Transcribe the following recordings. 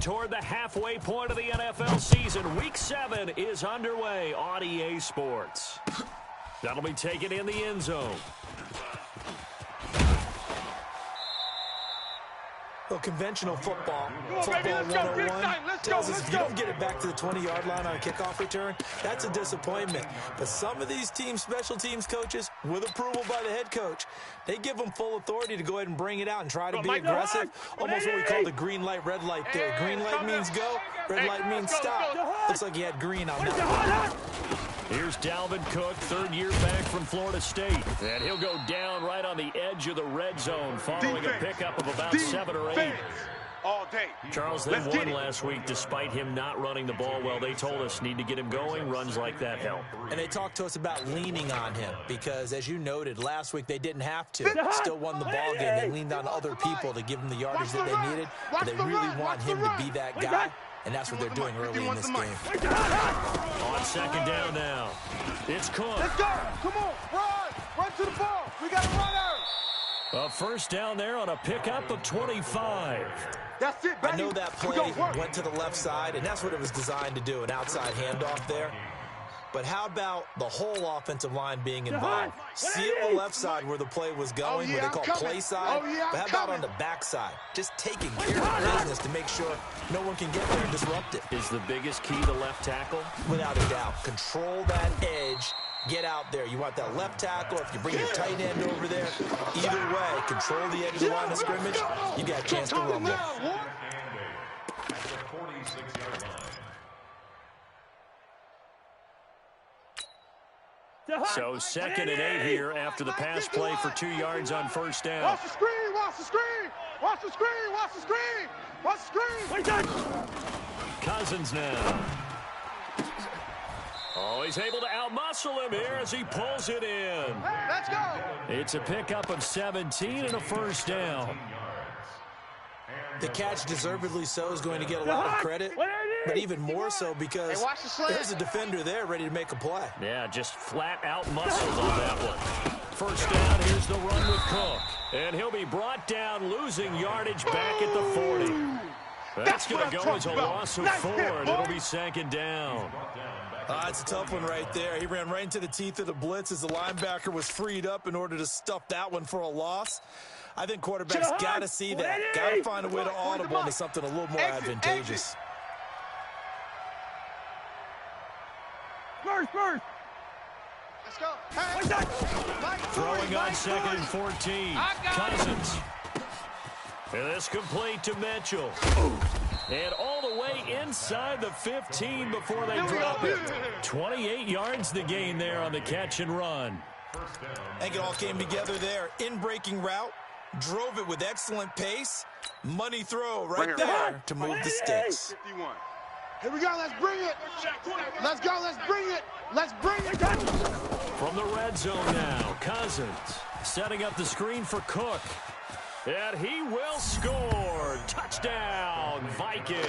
Toward the halfway point of the NFL season, Week 7 is underway on EA Sports. That'll be taken in the end zone. Well, conventional football 101 tells us if you don't get it back to the 20-yard line on a kickoff return, that's a disappointment. But some of these team special teams coaches, with approval by the head coach, they give them full authority to go ahead and bring it out and try to be aggressive. Almost what we call the green light, red light theory. Green light means go, red light means stop. Looks like he had green on that one. Here's Dalvin Cook, third-year back from Florida State. And he'll go down right on the edge of the red zone following a pickup of about 7 or 8. All day. Charles, they won last week despite him not running the ball well. They told us need to get him going. Runs like that help. And they talked to us about leaning on him because, as you noted, last week they didn't have to. Still won the ball game. They leaned on other people to give them the yardage that they needed. But they really want him to be that guy. And that's what they're doing early in this game. On second down now. It's Cook. Let's go. Come on. Run. Run to the ball. We got a runner. A first down there on a pickup of 25. That's it, baby. I know that play went to the left side, and that's what it was designed to do, an outside handoff there. But how about the whole offensive line being involved? See on the left side where the play was going, where they call play side. But how about on the back side? Just taking care of business to make sure no one can get there and disrupt it. Is the biggest key the left tackle? Without a doubt. Control that edge. Get out there. You want that left tackle. If you bring your tight end over there, either way, control the edge of the line of scrimmage. You got a chance to rumble. So 2nd and 8 here after the pass play for 2 yards on first down. Watch the screen, watch the screen, watch the screen, watch the screen, watch the screen. Cousins now. Oh, he's able to outmuscle him here as he pulls it in. Let's go. It's a pickup of 17 and a first down. The catch, deservedly so, is going to get a lot of credit, but even more so because there's a defender there ready to make a play. Yeah, just flat out muscled on that one. First down, here's the run with Cook. And he'll be brought down, losing yardage back at the 40. That's going to go as a loss of 4, and it'll be 2nd down. It's a tough one right there. He ran right into the teeth of the blitz as the linebacker was freed up in order to stuff that one for a loss. I think quarterbacks got to see that. Got to find a way to audible into something a little more advantageous. First. Let's go. Throwing on 2nd and 14. Cousins. And this complete to Mitchell. And all the way inside the 15 before they drop it. 28 yards the gain there on the catch and run. I think it all came together there. In-breaking route. Drove it with excellent pace. Money throw right there to move the sticks. 51. Here we go. Let's bring it. Let's go. Let's bring it. Let's bring it. From the red zone now, Cousins setting up the screen for Cook. And he will score. Touchdown, Vikings.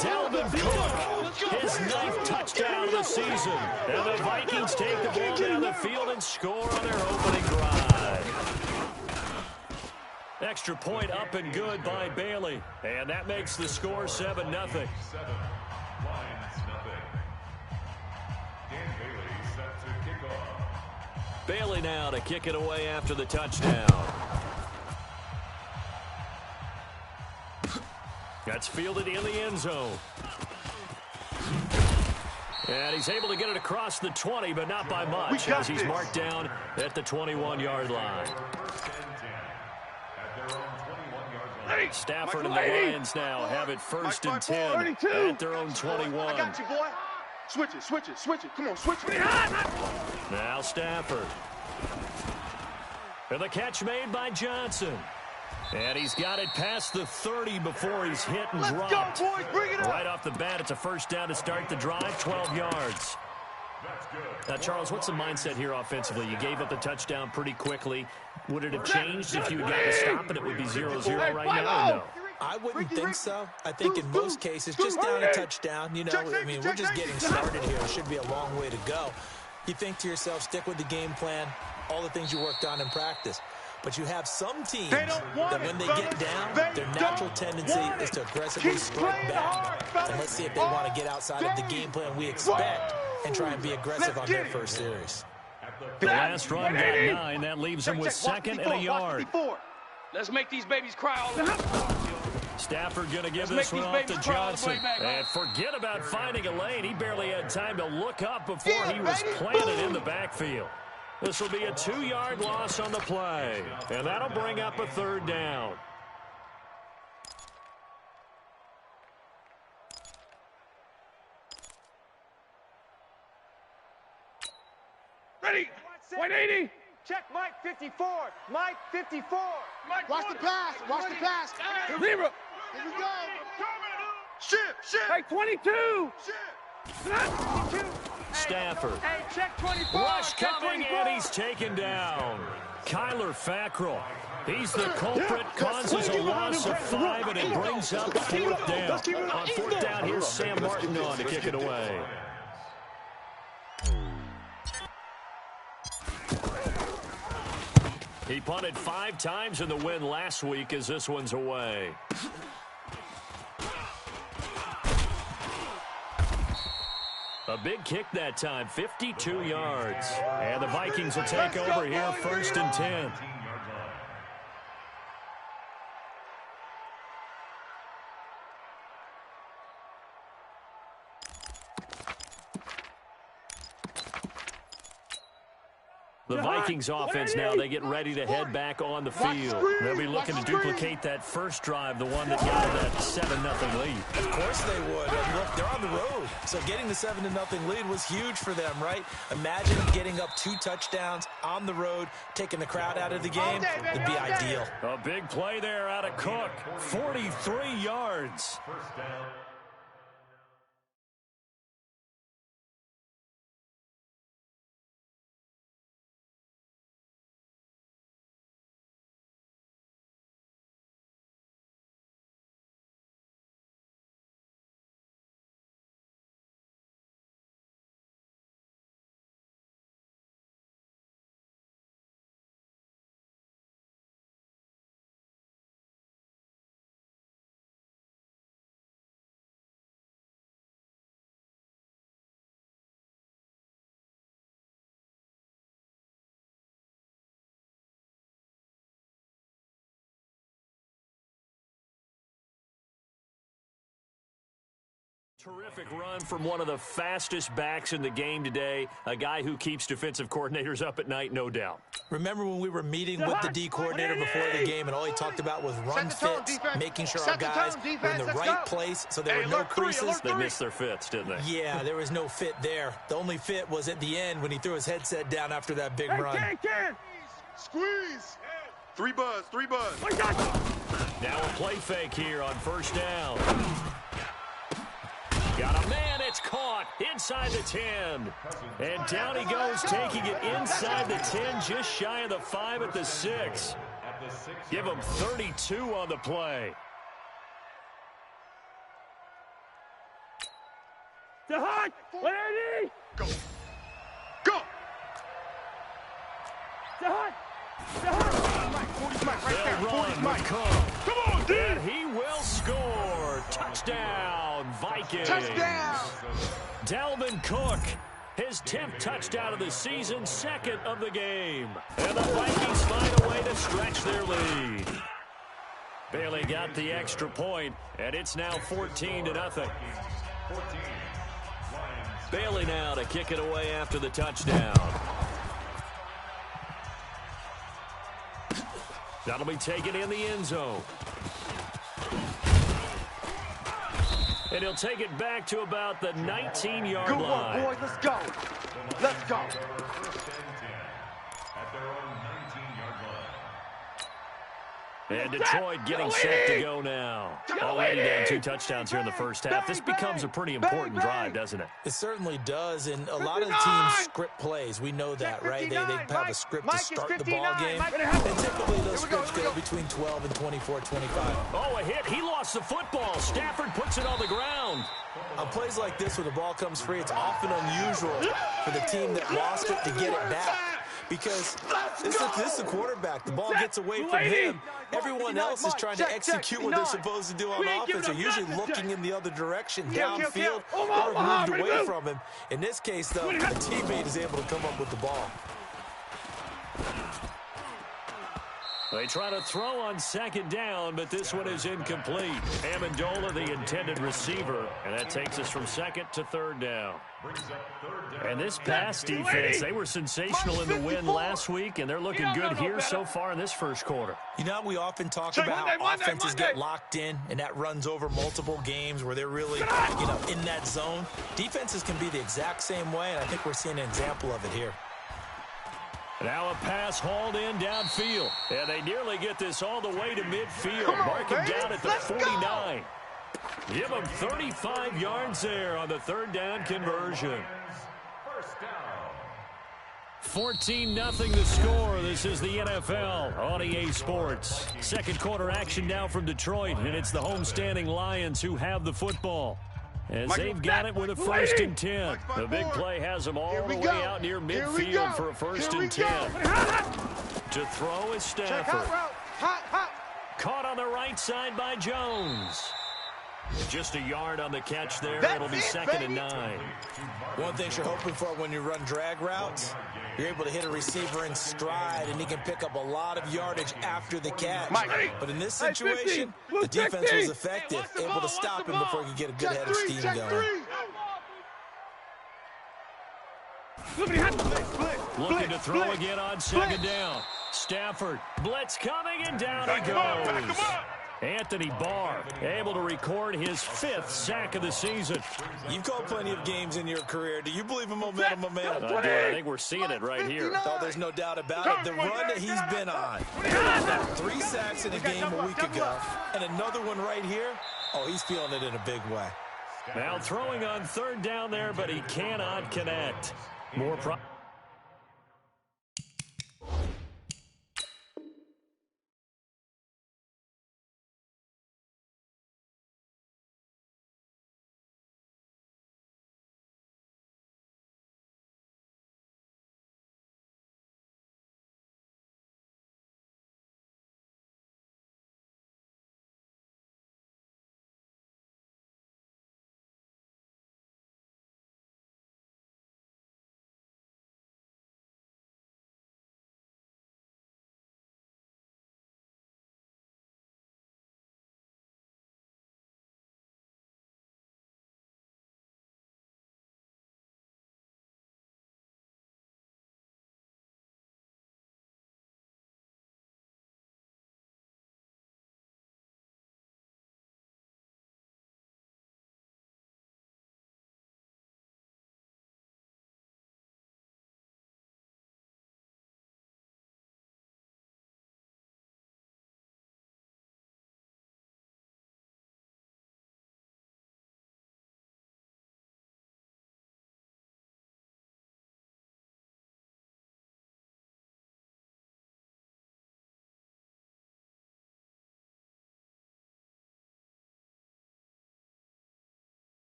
Dalvin Cook, his 9th touchdown of the season. And the Vikings take the ball down the field and score on their opening drive. Extra point up and good by Bailey. And that makes the score 7-0. Bailey now to kick it away after the touchdown. That's fielded in the end zone. And he's able to get it across the 20, but not by much, as he's marked down at the 21-yard line. Stafford and the Lions now have it 1st and 10 at their own 21. I got you, boy. Switch it. Come on, switch it. Now Stafford. And the catch made by Johnson. And he's got it past the 30 before he's hit and dropped. Go, boys. Bring it up. Right off the bat, it's a first down to start the drive, 12 yards. Now, Charles, what's the mindset here offensively? You gave up the touchdown pretty quickly. Would it have changed if you had gotten a stop and it would be 0-0 right now, or no? I wouldn't think so. I think in most cases, just down a touchdown, you know, I mean, we're just getting started here. It should be a long way to go. You think to yourself, stick with the game plan, all the things you worked on in practice. But you have some teams They don't want that when it, they fellas. get down, They their natural don't tendency want is to it. aggressively Keep strike playing back. hard, fellas. And let's see if they want to get outside of the game plan we expect and try and be aggressive Let's on get their it. first series. The last run got 9. That leaves him with second and a yard. Let's make these babies cry all the time. Stafford going to give Let's this make one these off to babies cry all the Johnson. way back. And forget about finding a lane. He barely had time to look up before he was planted in the backfield. This will be a 2-yard loss on the play. And that'll bring up a 3rd down. Ready. 180. Check Mike 54. Mike 54. Watch the pass. Watch the pass. Zero. Here we go. Ship. Hey, 22. Ship. Stafford. Hey, check 24. Rush check coming, 24. and he's taken down. Kyler Fackrell. He's the culprit, causes a loss of 5, and it brings up 4th down. On 4th down, here's Sam Martin on to kick it away. He punted 5 times in the win last week as this one's away. A big kick that time, 52 yards. And the Vikings will take over here, 1st and 10. The Vikings offense now, they get ready to head back on the field. They'll be looking to duplicate that first drive, the one that got that 7-0 lead. Of course they would. And look, they're on the road. So getting the 7-0 lead was huge for them, right? Imagine getting up 2 touchdowns on the road, taking the crowd out of the game. It'd be ideal. A big play there out of Cook. 43 yards. Terrific run from one of the fastest backs in the game today, a guy who keeps defensive coordinators up at night, no doubt. Remember when we were meeting with the D coordinator before the game and all he talked about was run fits, making sure our guys were in the right place so there were no creases? They missed their fits, didn't they? Yeah, there was no fit there. The only fit was at the end when he threw his headset down after that big run. Squeeze. 3 buzz. Now a play fake here on 1st down. Got a man, it's caught inside the 10. And down he goes, taking it inside the 10, just shy of the 5 at the 6. Give him 32 on the play. The hot. 180. Go. The hot. They'll run with Cook. Come on, dude. And he will score. Touchdown, Vikings. Touchdown. Dalvin Cook, his 10th touchdown of the season, 2nd of the game. And the Vikings find a way to stretch their lead. Bailey got the extra point, and it's now 14-0. Bailey now to kick it away after the touchdown. That'll be taken in the end zone. And he'll take it back to about the 19-yard line. Good one, boys. Let's go. Let's go. And Detroit getting set to go now. Already down 2 touchdowns here in the first half. This becomes a pretty important drive, doesn't it? It certainly does, and a lot of the teams script plays. We know that, right? They have a script to start the ball game, and typically those scripts go between 12 and 24, 25. Oh, a hit. He lost the football. Stafford puts it on the ground. On plays like this, when the ball comes free, it's often unusual for the team that lost it to get it back. because this is the quarterback. The ball gets away from him. Everyone else is trying to execute what they're supposed to do on offense. They're usually looking in the other direction, downfield, or moved away from him. In this case, though, a teammate is able to come up with the ball. They try to throw on second down, but this one is incomplete. Amendola, the intended receiver, and that takes us from second to third down. And this pass defense, they were sensational in the win last week, and they're looking good here so far in this first quarter. You know, we often talk about how offenses get locked in, and that runs over multiple games where they're really, in that zone. Defenses can be the exact same way, and I think we're seeing an example of it here. Now a pass hauled in downfield. And they nearly get this all the way to midfield. Mark him down at the 49. Give him 35 yards there on the third down conversion. 14-0 the score. This is the NFL on EA Sports. Second quarter action now from Detroit, and it's the homestanding Lions who have the football. As they've got it with a 1st and 10. The big play has them all the way out near midfield for a 1st and 10. To throw is Stafford. Caught on the right side by Jones. Just a yard on the catch there. It'll be 2nd and 9. One thing you're hoping for when you run drag routes, you're able to hit a receiver in stride, and he can pick up a lot of yardage after the catch. But in this situation, the defense was effective, able to stop him before he could get a good head of steam going. Looking to throw again on second down. Stafford, blitz coming, and down he goes. Anthony Barr able to record his 5th sack of the season. You've called plenty of games in your career. Do you believe in momentum? I think we're seeing it right here. Oh, there's no doubt about it. The run that he's been on. 3 sacks in a game a week ago, and another one right here. Oh, he's feeling it in a big way. Now throwing on third down there, but he cannot connect. More